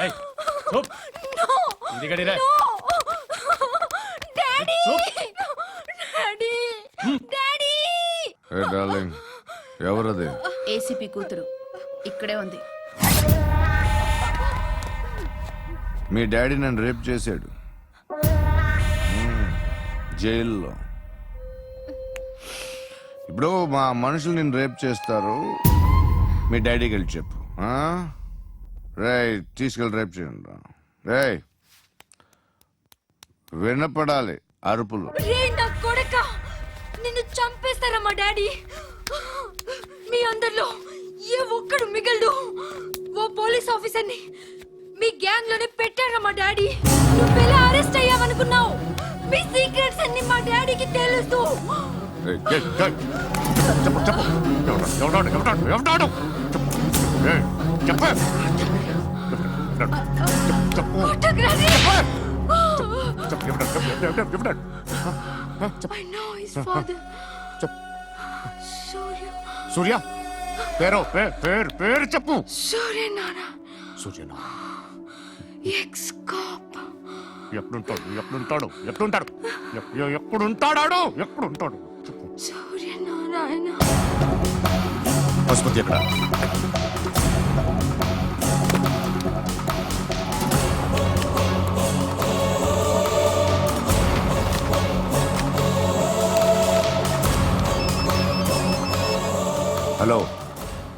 ఏయ్, చూప్. No! ఇది గడిరా. No! Daddy! Daddy! Daddy! ఏ darling, ఎవరది? ఏసీపీ కూతురు ఇక్కడే ఉంది. మీ డాడీ నన్ను రేప్ చేశాడు జైల్లో. ఇప్పుడు మా మనుషులు నిన్ను రేప్ చేస్తారు, మీ డాడీకి వెళ్ళి చెప్పు. రేయ్, తీసుకెళ్ళి రేప్ చేయండి. రేయ్, వినపడాలి అరుపులు. రే నా కొడక, నిన్ను చంపేస్తారా మా డాడీ? మీ అందరిలో ఏ ఒక్కడు మిగలడు. ఓ పోలీస్ ఆఫీసర్ని మీ గ్యాంగ్ లోనే పెట్టారా మా డాడీ? నువ్వెలా అరెస్ట్ అయ్యావనుకున్నావు? మీ సీక్రెట్స్ అన్ని మా డాడీకి తెలుసు. రేయ్, చెప్పు చెప్పు. ఎవడాడు? రేయ్, చెప్పు. కొట్టకురాని. ఎవడాడు? I know his father. సూర్య. సూర్య పేరు చెప్పు. సూర్య నాన్న. సూర్యనా? X cap. ఎప్పుడుంటాడు చెప్పు. సూర్య నారాయణ. ఆసుపత్రి ఎక్కడ? హలో,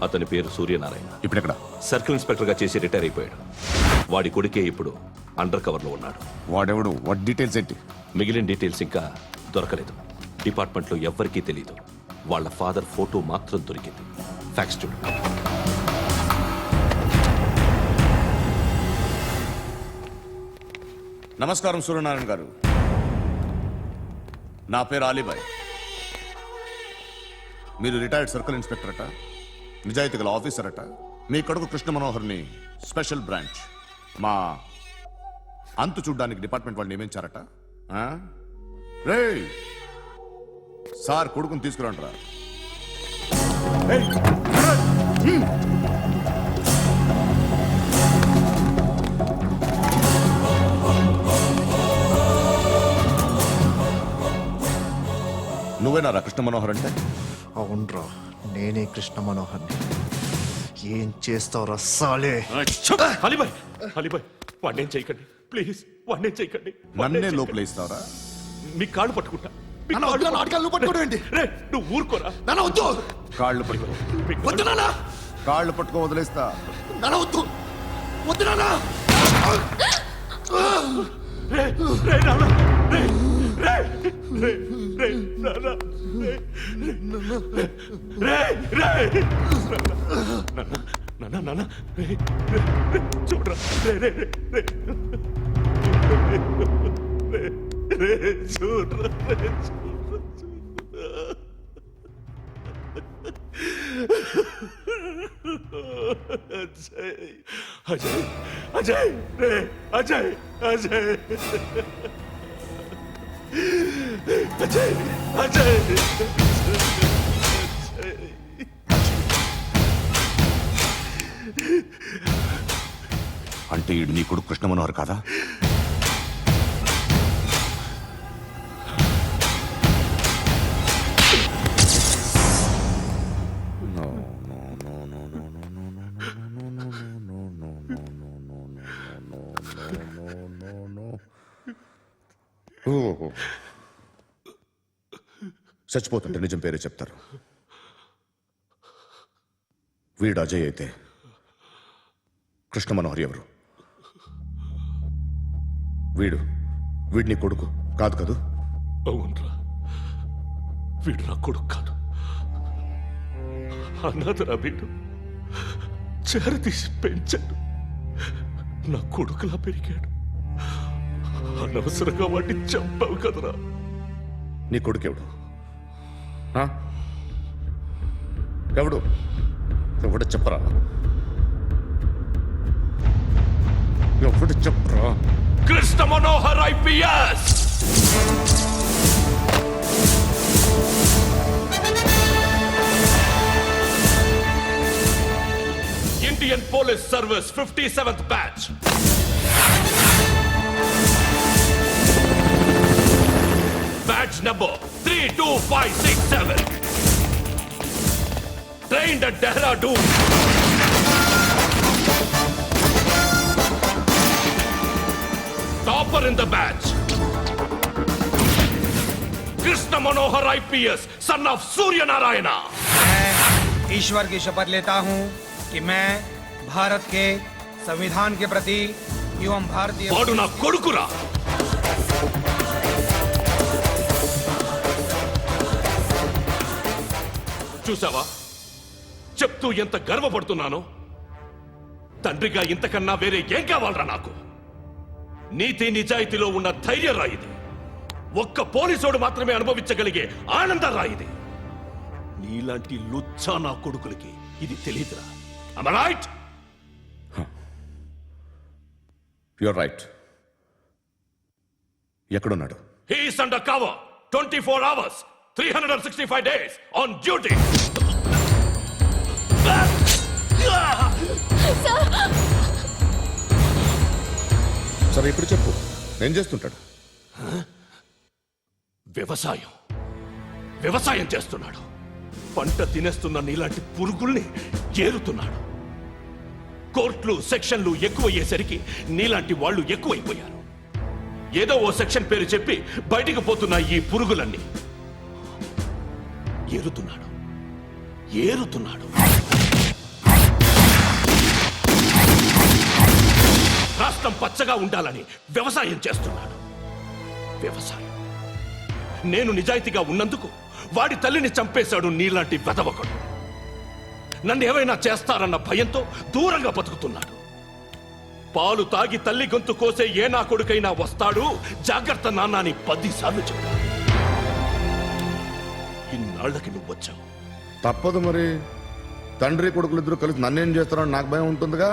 అతని పేరు సూర్యనారాయణ. ఇప్పుడు ఎక్కడ? సర్కిల్ ఇన్స్పెక్టర్ గా చేసి రిటైర్ అయిపోయాడు. వాడి కొడుకే ఇప్పుడు అండర్ కవర్ లో ఉన్నాడు. వాడెవడు? వాట్ డీటెయిల్స్ ఏంటి? మిగిలిన డీటెయిల్స్ ఇంకా దొరకలేదు. డిపార్ట్మెంట్ లో ఎవ్వరికీ తెలియదు. వాళ్ళ ఫాదర్ ఫోటో మాత్రం దొరికింది. ఫ్యాక్స్ చూడు. నమస్కారం సూర్యనారాయణ గారు. నా పేరు అలీబాయ్. మీరు రిటైర్డ్ సర్కిల్ ఇన్స్పెక్టర్ అట, నిజాయితీ గల ఆఫీసర్ అట. మీ కొడుకు కృష్ణ మనోహర్ని స్పెషల్ బ్రాంచ్ మా అంతు చూడ్డానికి డిపార్ట్మెంట్ వాళ్ళు నియమించారట. రే సార్, కొడుకుని తీసుకురంటారా? నువ్వేనారా కృష్ణ మనోహర్ అంటే? అవునరా, నేనే కృష్ణ మనోహర్ని. ఏం చేస్తావురా సాలే? అలీబాయ్, వాడినేం చేయకండి ప్లీజ్, వాడినేం చేయకండి. నన్నే లోపల ఇస్తావరా? మీ కాళ్ళు పట్టుకుంటా. నువ్వు ఊరుకోరా. కాళ్ళు పట్టుకో. కాళ్ళు పట్టుకో, వదిలేస్తా. చూడరా, అజయ్ అజయ్ రే అజయ్ అజయ్ అజయ్ అజయ్ అంటే ఈడు నీ కొడుకు కృష్ణ మనోహర్ కాదా? చచ్చిపోతుంటే నిజం పేరే చెప్తారు. వీడు అజయ్ అయితే కృష్ణ మనోహర్ ఎవరు? వీడిని కొడుకు కాదు కదూ? అవునరా, వీడు నా కొడుకు కాదు. అనాథరా వీడు. చేరతీసి పెంచాడు. నా కొడుకులా పెరిగాడు. అనవసరంగా వాడిని చంపావు కదరా. నీ కొడుకు ఎవడు? ఎవడు ఎవడు చెప్పరా? ఎవడు చెప్పరా? Krishna Manohar IPS. Indian Police Service 57th batch. Batch number 32567. Trained at Dehradun. Topper in the batch. Krishna Manohar IPS, son of Surya Narayana. मैं ईश्वर की शपथ लेता हूँ कि मैं भारत के संविधान के प्रति एवं भारतीय వాడు నా కొడుకురా. చూసావా చెప్తూ ఎంత గర్వపడుతున్నానో. తండ్రిగా ఇంతకన్నా వేరే ఏం కావాలరా నాకు? నీతి నిజాయితీలో ఉన్న ధైర్యం రాయిది. ఒక్క పోలీసోడు మాత్రమే అనుభవించగలిగే ఆనందం రాయిది. నీలాంటి లుచ్చా నా కొడుకులకి ఇది తెలియదురా. Am I right? You're right. ఎక్కడున్నాడు? He is under cover 24 hours 365 days on duty. సరే ఇప్పుడు చెప్పు, ఏం చేస్తుంటాడు? వ్యవసాయం చేస్తున్నాడు. పంట తినేస్తున్న నీలాంటి పురుగుల్ని ఏరుతున్నాడు. కోర్టులు సెక్షన్లు ఎక్కువయ్యేసరికి నీలాంటి వాళ్ళు ఎక్కువైపోయారు. ఏదో ఓ సెక్షన్ పేరు చెప్పి బయటికి పోతున్న ఈ పురుగులన్నీ ఏరుతున్నాడు. రాష్ట్రం పచ్చగా ఉండాలని వ్యవసాయం చేస్తున్నాడు. నేను నిజాయితీగా ఉన్నందుకు వాడి తల్లిని చంపేశాడు నీలాంటి వెధవకుడు. నన్ను ఏమైనా చేస్తారన్న భయంతో దూరంగా బతుకుతున్నాడు. పాలు తాగి తల్లి గొంతు కోసే ఏ నా కొడుకైనా వస్తాడు, జాగ్రత్త నాన్న అని 10 సార్లు చెప్పాడు. ఇన్నాళ్ళకి నువ్వు వచ్చావు. తప్పదు మరి. తండ్రి కొడుకులు ఇద్దరు కలిసి నన్నేం చేస్తారని నాకు భయం ఉంటుందిగా.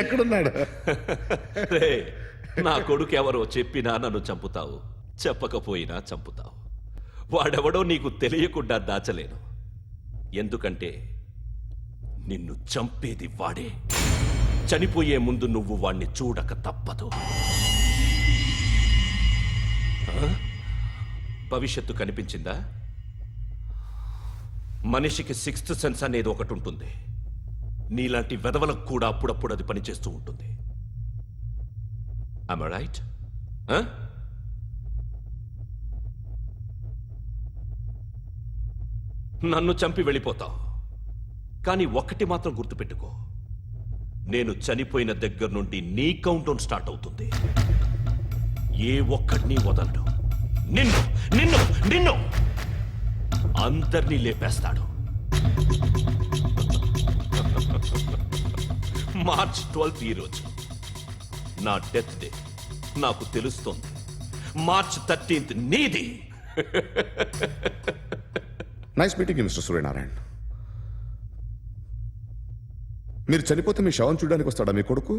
ఎక్కడున్నాడు? రే, నా కొడుకు ఎవరో చెప్పినా నన్ను చంపుతావు, చెప్పకపోయినా చంపుతావు. వాడెవడో నీకు తెలియకుండా దాచలేను. ఎందుకంటే నిన్ను చంపేది వాడే. చనిపోయే ముందు నువ్వు వాణ్ణి చూడక తప్పదు. భవిష్యత్తు కనిపించిందా? మనిషికి 6th సెన్స్ అనేది ఒకటి ఉంటుంది. నీలాంటి వెధవలకు కూడా అప్పుడప్పుడు అది పనిచేస్తూ ఉంటుంది. Am I right? నన్ను చంపి వెళ్ళిపోతావు. కానీ ఒక్కటి మాత్రం గుర్తుపెట్టుకో, నేను చనిపోయిన దగ్గర నుండి నీ కౌంటౌన్ స్టార్ట్ అవుతుంది. ఏ ఒక్కడిని వదలడు. నిన్ను అందరినీ లేపేస్తాడు. మార్చ్ 12th ఈ రోజు నా డెత్ డే. నాకు తెలుస్తోంది. మార్చ్ 13th నీది. Nice meeting you mister Suryanarayan. మీరు చనిపోతే మీ శవం చూడడానికి వస్తాడా మీ కొడుకు?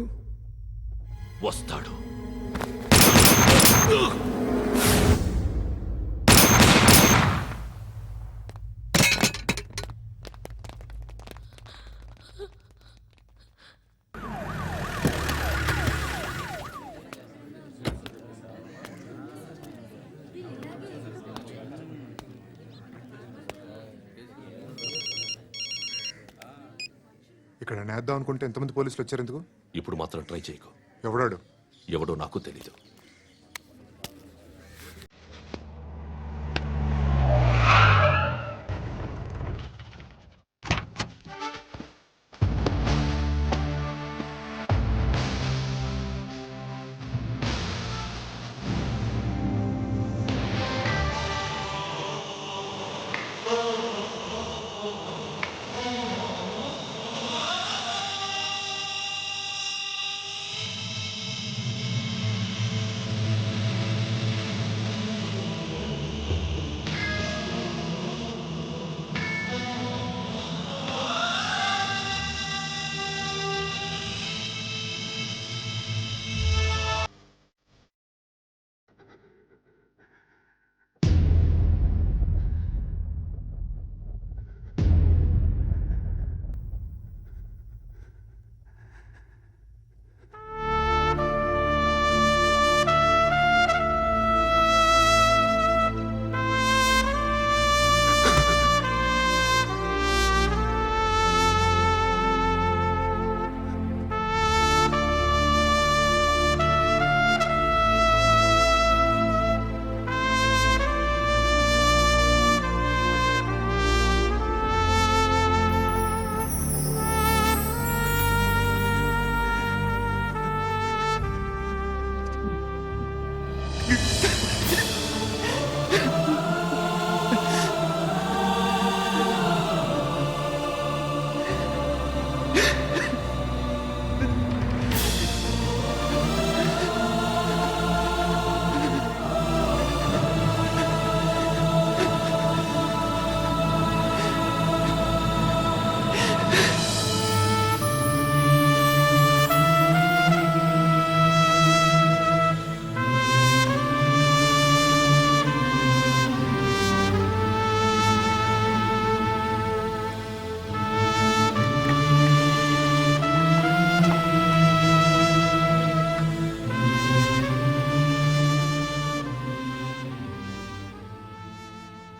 వస్తాడు. ఇక్కడ నేద్దాం అనుకుంటే ఎంతమంది పోలీసులు వచ్చారు ఎందుకు? ఇప్పుడు మాత్రం ట్రై చేయకు. ఎవడాడు? ఎవడో నాకు తెలీదు.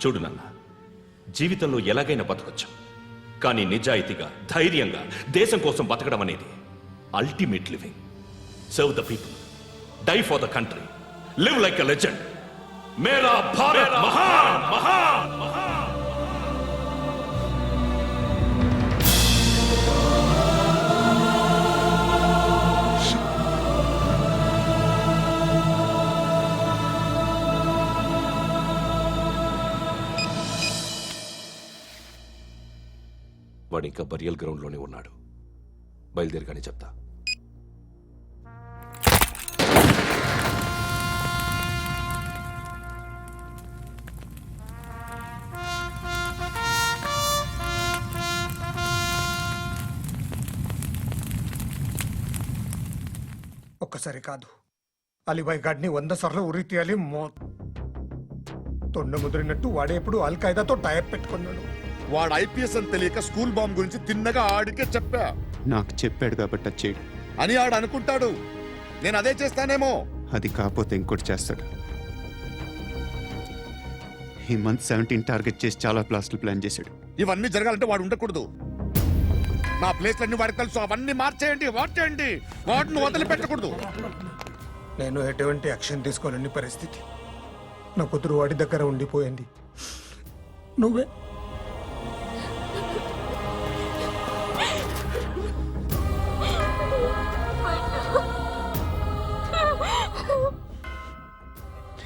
చూడు నాన్న, జీవితంలో ఎలాగైనా బతకొచ్చు, కానీ నిజాయితీగా ధైర్యంగా దేశం కోసం బతకడం అనేది ultimate living. Serve the people, die for the country, live like a legend. మేరా భారత్ మహాన్ మహాన్ మహాన్. వాడు ఇంకా బరియల్ గ్రౌండ్లోనే ఉన్నాడు. బయలుదేరగానే చెప్తా. ఒక్కసారి కాదు, అలీబాయ్ గాడిని 100 సార్లు ఉరి తీయాలి. తొండ ముదిరినట్టు వాడే ఇప్పుడు అల్ ఖైదాతో టైప్ పెట్టుకున్నాడు. వాడు ఐపీఎస్ అని తెలియక స్కూల్ బాంబ్ గురించి తిన్నగా ఆడికే చెప్పా నాకు చెప్పాడు కాబట్టి అది చేయడు. అని ఆడు అనుకుంటాడు. నేను అదే చేస్తానేమో. అది కాకపోతే ఇంకోటి చేస్తాడు. ఈ మంత్ 17 టార్గెట్ చేసి చాలా ప్లాస్టులు ప్లాన్ చేశాడు. ఇవన్నీ జరగాలంటే వాడు ఉండకూడదు. నా ప్లేస్లన్నీ వాడికి తెలుసు. అవన్నీ మార్చేయండి, మార్చేయండి. వాటిని వదిలిపెట్టకూడదు. నేను ఎటువంటి యాక్షన్ తీసుకోలేని పరిస్థితి. నా కూతురు వాడి దగ్గర ఉండిపోయింది. నువ్వే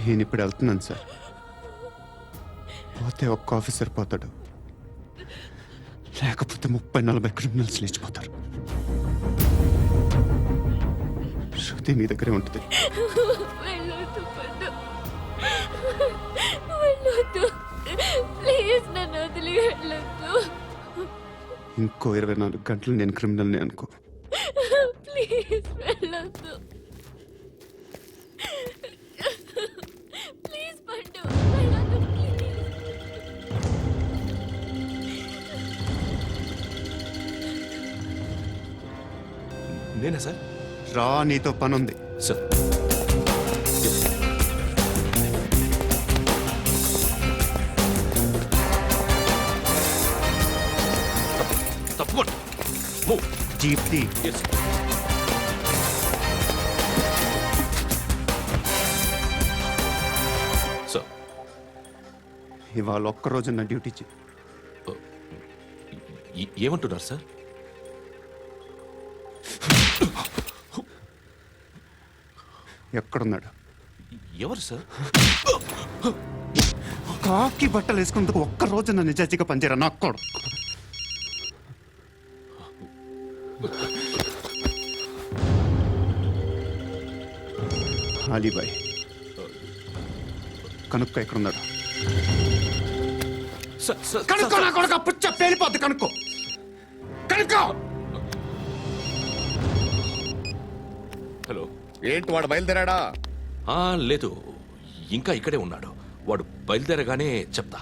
నేను ఇప్పుడు వెళ్తున్నాను సార్. పోతే ఒక్క ఆఫీసర్ పోతాడు, లేకపోతే 30-40 క్రిమినల్స్ లేచిపోతారు. శృతి మీ దగ్గరే ఉంటుంది. వెళ్ళొద్దు పండు, వెళ్ళొద్దు ప్లీజ్, నన్ను వదిలి వెళ్ళొద్దు. ఇంకో 24 గంటలు నేను క్రిమినల్ని అనుకో. ప్లీజ్ వెళ్ళొద్దు, ప్లీజ్ పండు వెళ్ళొద్దు ప్లీజ్. నేనా సార్? రా, నీతో పనుంది. సార్, తప్పకుండా. Move. Jeep the. Yes. Sir, ఇవాళ ఒక్కరోజు నా డ్యూటీ చేయి. ఏమంటున్నారు సార్? ఎక్కడున్నాడు? ఎవరు సార్? కాకి బట్టలు వేసుకున్నందుకు ఒక్కరోజు నా నిజాయితీగా పనిచేయరా నా కొడుకు. అలీబాయ్ కనుక్కో, ఎక్కడున్నాడు? కనుక్కో నా కొడుకు. పుచ్చ పేలిపోద్ది. కనుక్కో, కనుక్కో. హలో. ఏంటి వాడు బయలుదేరాడా? లేదు, ఇంకా ఇక్కడే ఉన్నాడు. వాడు బయలుదేరగానే చెప్తా.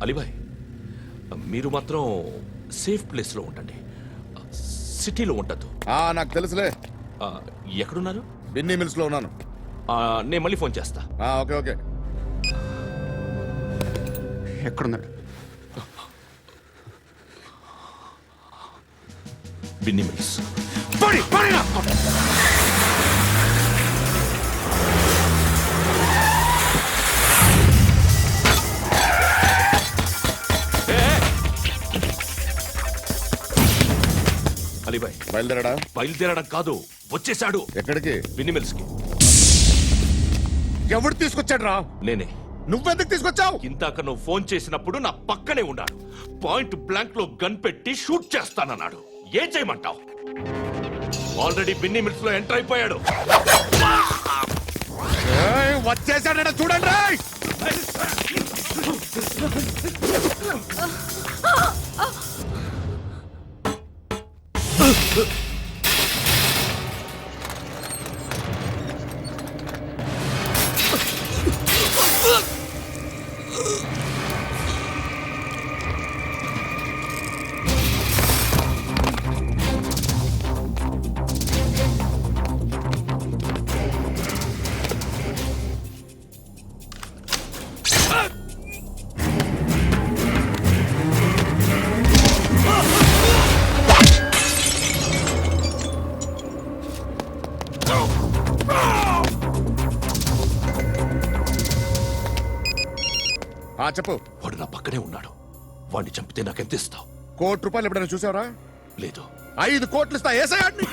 అలీబాయ్, మీరు మాత్రం సేఫ్ ప్లేస్లో ఉండండి, సిటీలో ఉండద్దు. నాకు తెలుసులే. ఎక్కడున్నారు? బిన్నీ మిల్స్ లో ఉన్నాను. నేను మళ్ళీ ఫోన్ చేస్తా. Okay okay. ఎక్కడున్నాడు? బిన్నీ మిల్స్. అలీబాయ్ బయలుదేరాడా? బయలుదేరడం కాదు, వచ్చేశాడు. ఎక్కడికి? బిన్నీ మిల్స్ కి. ఎవడు తీసుకొచ్చాడు రా? నేనే. నువ్వెందుకు తీసుకొచ్చావు? ఇందాక నువ్వు ఫోన్ చేసినప్పుడు నా పక్కనే ఉన్నాడు. పాయింట్ బ్లాంక్ లో గన్ పెట్టి షూట్ చేస్తానన్నాడు. ఏం చేయమంటావు? ఆల్రెడీ బిన్నీ మిల్స్ లో ఎంటర్ అయిపోయాడు. వచ్చేసాడ చూడండి రా. చెప్పు. వాడు నా పక్కనే ఉన్నాడు. వాడిని చంపితే నాకెంత ఇస్తావు? ₹1,00,00,000 ఎప్పుడైనా చూసావరా? లేదు. 5 కోట్లు ఇస్తా. ఏసయాడిని.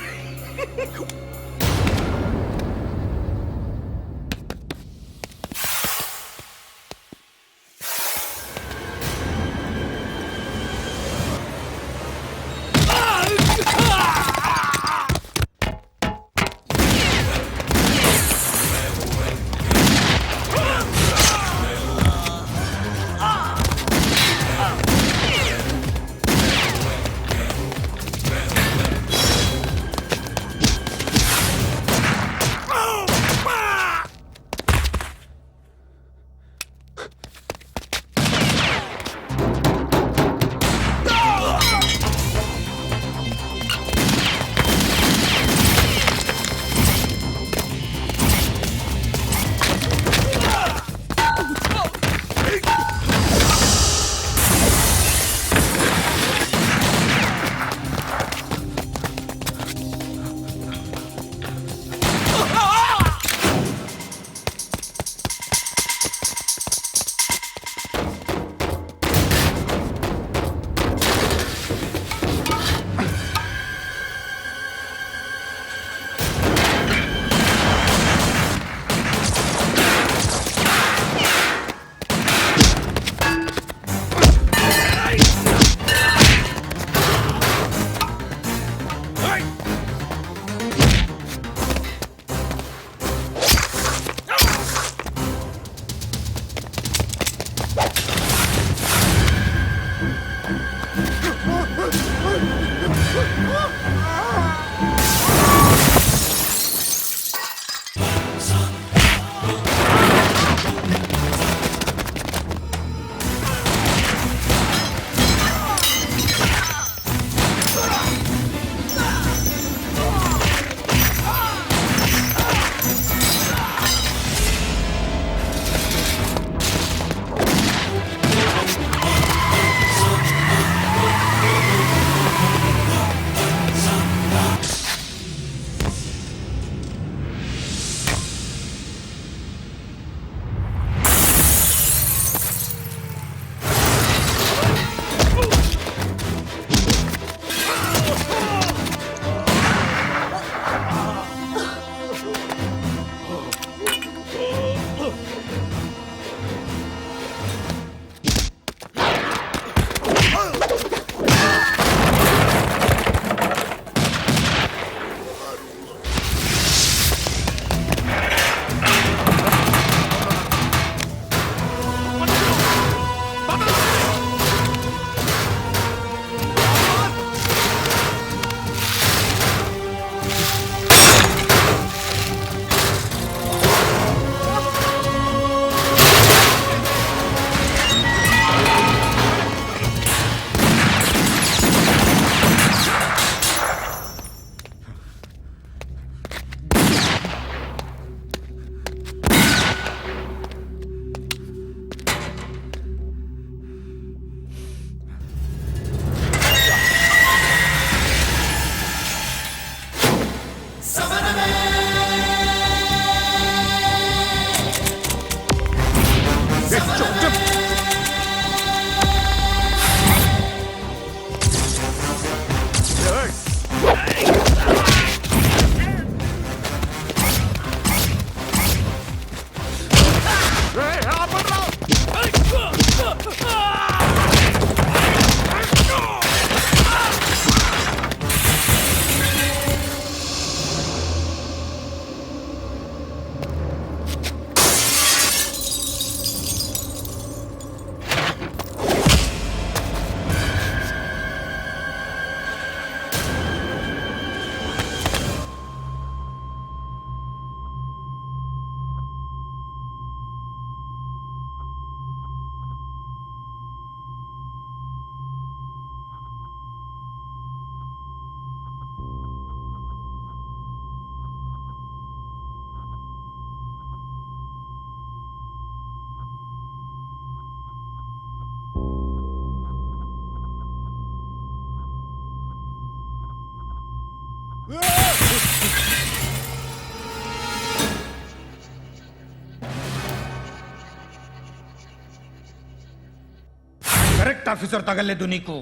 కరెక్ట్ ఆఫీసర్ తగలేదు నీకు.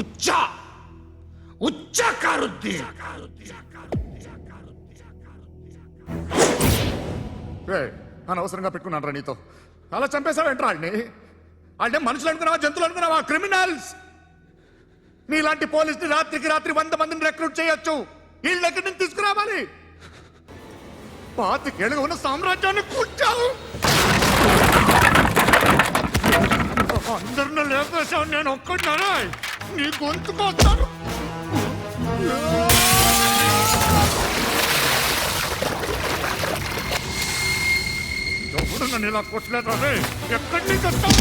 ఉచ్చ కారుద్ది. అనవసరంగా పెట్టుకున్నాను రా నీతో. అలా చంపేశావేంట్రా ఆడిని? అంటే మనుషులు అనుకున్నావా, జంతువులు అనుకున్నావా? క్రిమినల్స్. నీలాంటి పోలీసుని రాత్రికి రాత్రి 100 మందిని రిక్రూట్ చేయొచ్చు. వీళ్ళు ఎక్కడి నుంచి తీసుకురావాలి? 25 ఏళ్ళుగా ఉన్న సామ్రాజ్యాన్ని కూర్చావు. అందరిని లేపేశావు, నేను ఒక్కడినారా? నీ గొంతుకొస్తాను. ఎవడు నన్ను ఇలా కొట్టలేదా? ఎక్కడి నుంచి వస్తావు?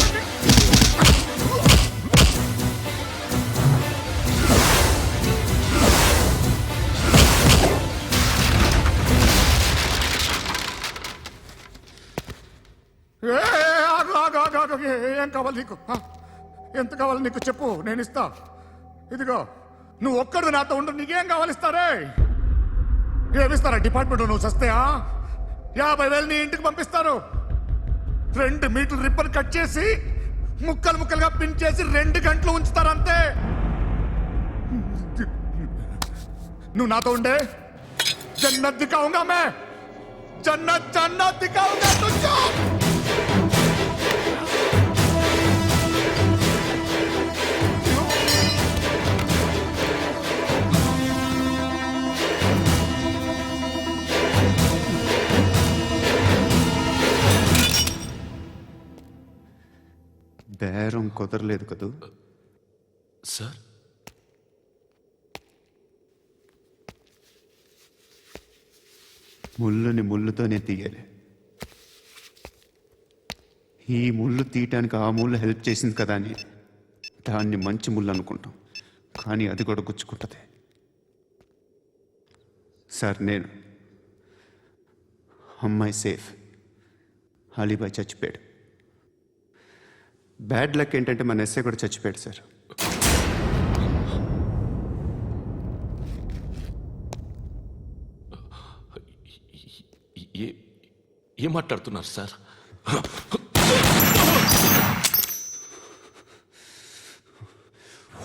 ఏం కావాలి నీకు? ఎంత కావాలి నీకు చెప్పు, నేను ఇస్తా. ఇదిగో నువ్వు ఒక్కడు నాతో ఉండు. నీకేం కావాలి ఇస్తారే? ఏమిస్తారా డిపార్ట్మెంట్? నువ్వు చస్తేయా 50,000 నీ ఇంటికి పంపిస్తారు. 2 మీటర్లు రిబ్బన్ కట్ చేసి ముక్కలు ముక్కలుగా పిన్ చేసి 2 గంటలు ఉంచుతారు అంతే. నువ్వు నాతో ఉండే జన్నత్ దిఖాऊंगा मैं. జన్నత్ జన్నత్ దిఖాऊंगा तुझको. బేరం కుదరలేదు కదూ. సార్, ముళ్ళుని ముళ్ళుతోనే తీయాలి. ఈ ముళ్ళు తీయటానికి ఆ ముళ్ళు హెల్ప్ చేసింది కదా అని దాన్ని మంచి ముళ్ళు అనుకుంటాం, కానీ అది కూడా గుచ్చుకుంటుంది. సార్, నేను అమ్మాయి సేఫ్, అలీబాయ్ చచ్చిపోయాడు. బ్యాడ్ లక్ ఏంటంటే మన ఎస్ఐ కూడా చచ్చిపోయాడు సార్. ఏం మాట్లాడుతున్నారు సార్?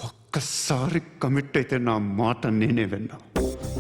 ఒక్కసారి కమిట్ అయితే నా మాట నేనే విన్నా.